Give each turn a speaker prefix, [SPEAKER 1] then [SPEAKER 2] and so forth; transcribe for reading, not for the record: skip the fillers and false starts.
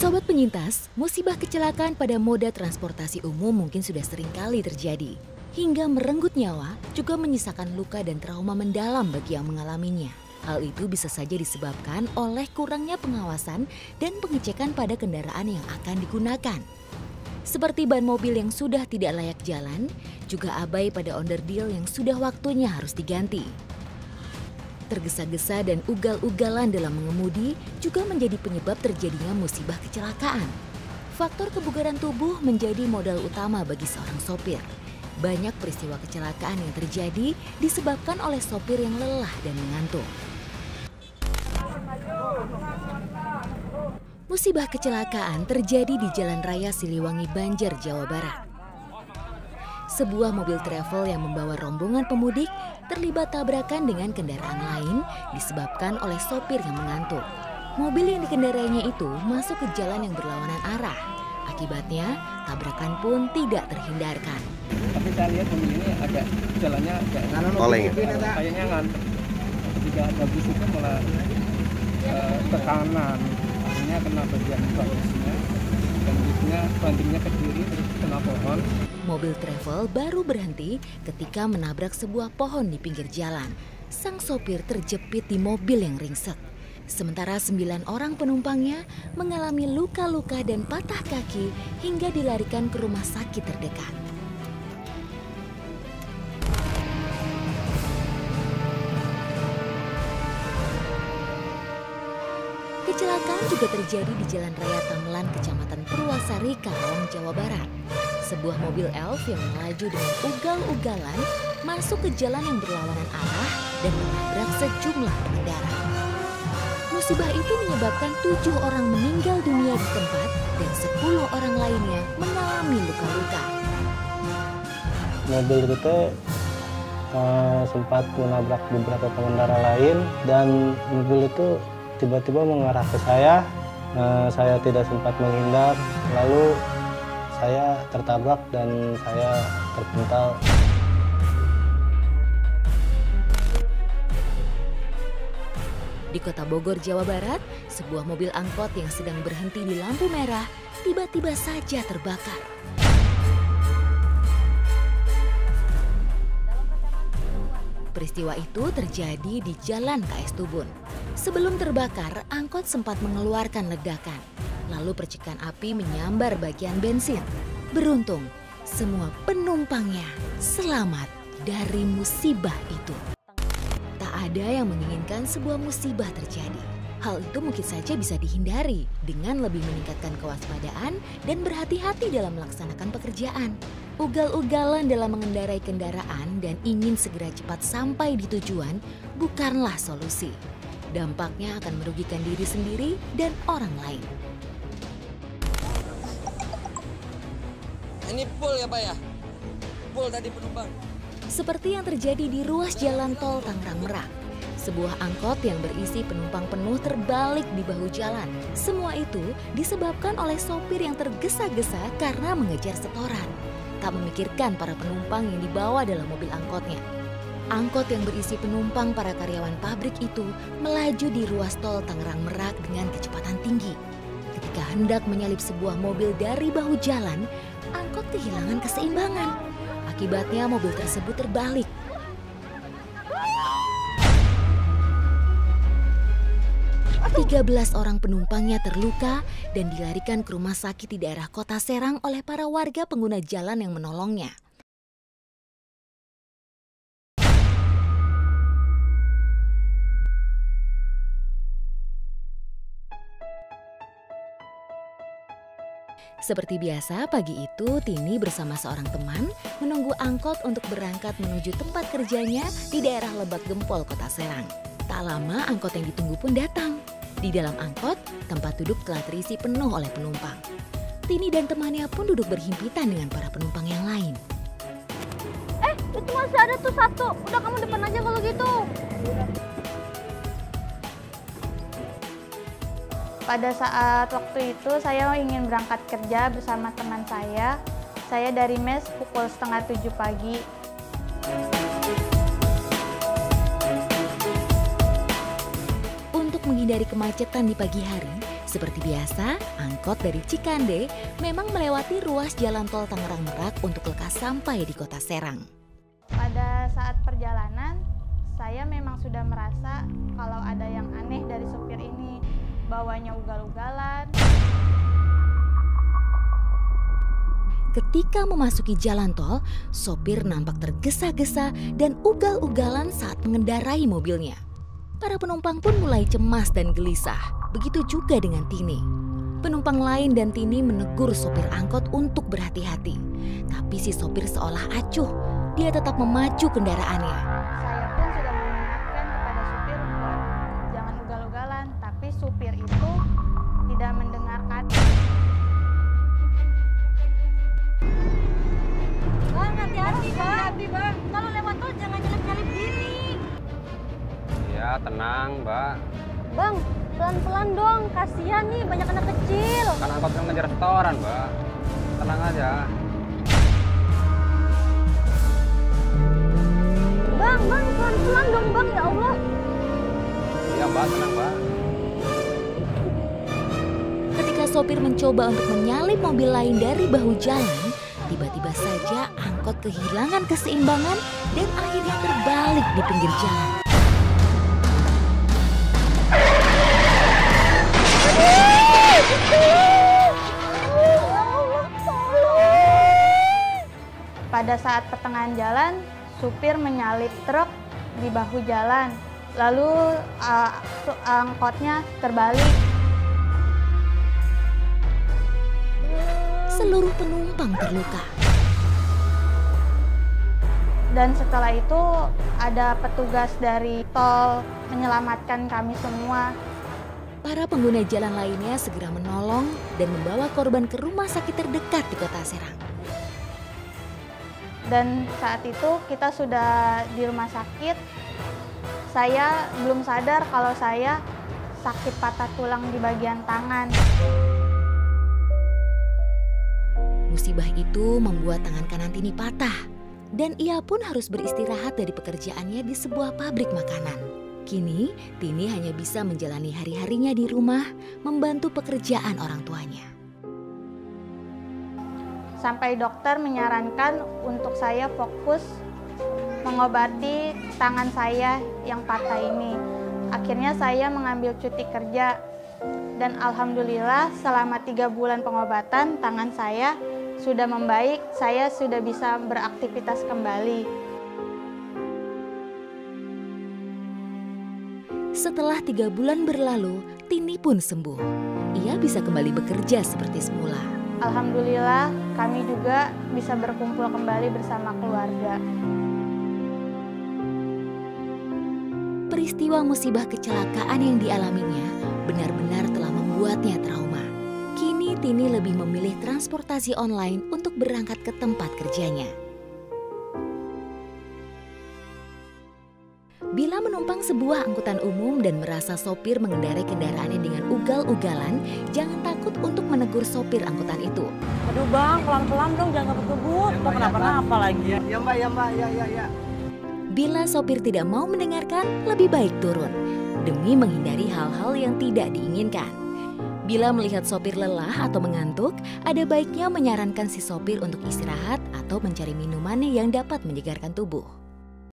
[SPEAKER 1] Sobat penyintas, musibah kecelakaan pada moda transportasi umum mungkin sudah sering kali terjadi. Hingga merenggut nyawa, juga menyisakan luka dan trauma mendalam bagi yang mengalaminya. Hal itu bisa saja disebabkan oleh kurangnya pengawasan dan pengecekan pada kendaraan yang akan digunakan. Seperti ban mobil yang sudah tidak layak jalan, juga abai pada onderdil yang sudah waktunya harus diganti. Tergesa-gesa dan ugal-ugalan dalam mengemudi juga menjadi penyebab terjadinya musibah kecelakaan. Faktor kebugaran tubuh menjadi modal utama bagi seorang sopir. Banyak peristiwa kecelakaan yang terjadi disebabkan oleh sopir yang lelah dan mengantuk. Musibah kecelakaan terjadi di Jalan Raya Siliwangi, Banjar, Jawa Barat. Sebuah mobil travel yang membawa rombongan pemudik terlibat tabrakan dengan kendaraan lain disebabkan oleh sopir yang mengantuk. Mobil yang dikendarainya itu masuk ke jalan yang berlawanan arah. Akibatnya, tabrakan pun tidak terhindarkan.
[SPEAKER 2] Tapi saya lihat mobil ini agak jalannya agak
[SPEAKER 3] oleng ya?
[SPEAKER 2] Kayaknya ngantuk. Ketika ada bus itu malah ke kanan. Akhirnya kena bagian bagusnya. Dan busnya bantingnya ke kiri terus kena pohon.
[SPEAKER 1] Mobil travel baru berhenti ketika menabrak sebuah pohon di pinggir jalan. Sang sopir terjepit di mobil yang ringsek. Sementara 9 orang penumpangnya mengalami luka-luka dan patah kaki hingga dilarikan ke rumah sakit terdekat. Kecelakaan juga terjadi di Jalan Raya Tamelan, Kecamatan Purwasari, Karawang, Jawa Barat. Sebuah mobil elf yang melaju dengan ugal-ugalan masuk ke jalan yang berlawanan arah dan menabrak sejumlah pengendara. Musibah itu menyebabkan 7 orang meninggal dunia di tempat dan 10 orang lainnya mengalami luka-luka.
[SPEAKER 4] Mobil itu sempat menabrak beberapa pengendara lain dan mobil itu tiba-tiba mengarah ke saya. Saya tidak sempat menghindar, lalu saya tertabrak dan saya terpental.
[SPEAKER 1] Di Kota Bogor, Jawa Barat, sebuah mobil angkot yang sedang berhenti di lampu merah tiba-tiba saja terbakar. Peristiwa itu terjadi di Jalan KS Tubun. Sebelum terbakar, angkot sempat mengeluarkan ledakan. Lalu percikan api menyambar bagian bensin. Beruntung, semua penumpangnya selamat dari musibah itu. Tak ada yang menginginkan sebuah musibah terjadi. Hal itu mungkin saja bisa dihindari dengan lebih meningkatkan kewaspadaan dan berhati-hati dalam melaksanakan pekerjaan. Ugal-ugalan dalam mengendarai kendaraan dan ingin segera cepat sampai di tujuan bukanlah solusi. Dampaknya akan merugikan diri sendiri dan orang lain.
[SPEAKER 5] Ini full ya Pak ya? Full tadi penumpang.
[SPEAKER 1] Seperti yang terjadi di ruas jalan tol Tangerang Merak. Sebuah angkot yang berisi penumpang penuh terbalik di bahu jalan. Semua itu disebabkan oleh sopir yang tergesa-gesa karena mengejar setoran. Tak memikirkan para penumpang yang dibawa dalam mobil angkotnya. Angkot yang berisi penumpang para karyawan pabrik itu melaju di ruas tol Tangerang Merak dengan kecepatan tinggi. Ketika hendak menyalip sebuah mobil dari bahu jalan, angkot kehilangan keseimbangan. Akibatnya mobil tersebut terbalik. Tiga 13 orang penumpangnya terluka dan dilarikan ke rumah sakit di daerah Kota Serang oleh para warga pengguna jalan yang menolongnya. Seperti biasa, pagi itu Tini bersama seorang teman menunggu angkot untuk berangkat menuju tempat kerjanya di daerah Lebak Gempol, Kota Serang. Tak lama angkot yang ditunggu pun datang. Di dalam angkot, tempat duduk telah terisi penuh oleh penumpang. Tini dan temannya pun duduk berhimpitan dengan para penumpang yang lain.
[SPEAKER 6] Itu masih ada tuh satu. Udah kamu depan aja kalau gitu. Pada saat waktu itu saya ingin berangkat kerja bersama teman saya. Saya dari mes pukul 6:30 pagi.
[SPEAKER 1] Untuk menghindari kemacetan di pagi hari, Seperti biasa, angkot dari Cikande memang melewati ruas jalan tol Tangerang Merak untuk lekas sampai di kota Serang.
[SPEAKER 6] Pada saat perjalanan, saya memang sudah merasa kalau ada yang aneh dari supir ini. Bawanya ugal-ugalan.
[SPEAKER 1] Ketika memasuki jalan tol, sopir nampak tergesa-gesa dan ugal-ugalan saat mengendarai mobilnya. Para penumpang pun mulai cemas dan gelisah. Begitu juga dengan Tini. Penumpang lain dan Tini menegur sopir angkot untuk berhati-hati. Tapi si sopir seolah acuh. Dia tetap memacu kendaraannya.
[SPEAKER 6] Saya pun sudah mengingatkan kepada supir buat jangan ugal-ugalan. Tapi supir itu tidak mendengarkan.
[SPEAKER 3] Bang, hati-hati bang. Kalau lewat tol jangan nyelip-nyelip gini.
[SPEAKER 7] Ya, tenang, Mbak.
[SPEAKER 3] Bang, pelan-pelan dong. Kasihan nih banyak anak kecil.
[SPEAKER 7] Kan angkot yang ngejar setoran, Mbak. Tenang aja.
[SPEAKER 3] Bang, pelan-pelan dong bang, ya Allah.
[SPEAKER 7] Iya, Mbak, tenang, Mbak.
[SPEAKER 1] Ketika sopir mencoba untuk menyalip mobil lain dari bahu jalan, tiba-tiba saja angkot kehilangan keseimbangan dan akhirnya terbalik di pinggir jalan.
[SPEAKER 6] Pada saat pertengahan jalan, supir menyalip truk di bahu jalan. Lalu angkotnya terbalik.
[SPEAKER 1] Seluruh penumpang terluka.
[SPEAKER 6] Dan setelah itu ada petugas dari tol menyelamatkan kami semua.
[SPEAKER 1] Para pengguna jalan lainnya segera menolong dan membawa korban ke rumah sakit terdekat di kota Serang.
[SPEAKER 6] Dan saat itu kita sudah di rumah sakit. Saya belum sadar kalau saya sakit patah tulang di bagian tangan.
[SPEAKER 1] Musibah itu membuat tangan kanan Tini patah. Dan ia pun harus beristirahat dari pekerjaannya di sebuah pabrik makanan. Kini, Tini hanya bisa menjalani hari-harinya di rumah, membantu pekerjaan orang tuanya.
[SPEAKER 6] Sampai dokter menyarankan untuk saya fokus mengobati tangan saya yang patah ini. Akhirnya saya mengambil cuti kerja. Dan alhamdulillah selama 3 bulan pengobatan tangan saya sudah membaik, saya sudah bisa beraktivitas kembali.
[SPEAKER 1] Setelah 3 bulan berlalu, Tini pun sembuh. Ia bisa kembali bekerja seperti semula.
[SPEAKER 6] Alhamdulillah, kami juga bisa berkumpul kembali bersama keluarga.
[SPEAKER 1] Peristiwa musibah kecelakaan yang dialaminya benar-benar telah membuatnya trauma. Kini Tini lebih memilih transportasi online untuk berangkat ke tempat kerjanya. Bila menumpang sebuah angkutan umum dan merasa sopir mengendarai kendaraannya dengan ugal-ugalan, jangan takut untuk menegur sopir angkutan itu.
[SPEAKER 8] Aduh bang, pelan-pelan dong, jangan kebut-kebut. Kok kenapa-napa lagi?
[SPEAKER 2] Ya mbak, ya.
[SPEAKER 1] Bila sopir tidak mau mendengarkan, lebih baik turun demi menghindari hal-hal yang tidak diinginkan. Bila melihat sopir lelah atau mengantuk, ada baiknya menyarankan si sopir untuk istirahat atau mencari minuman yang dapat menyegarkan tubuh.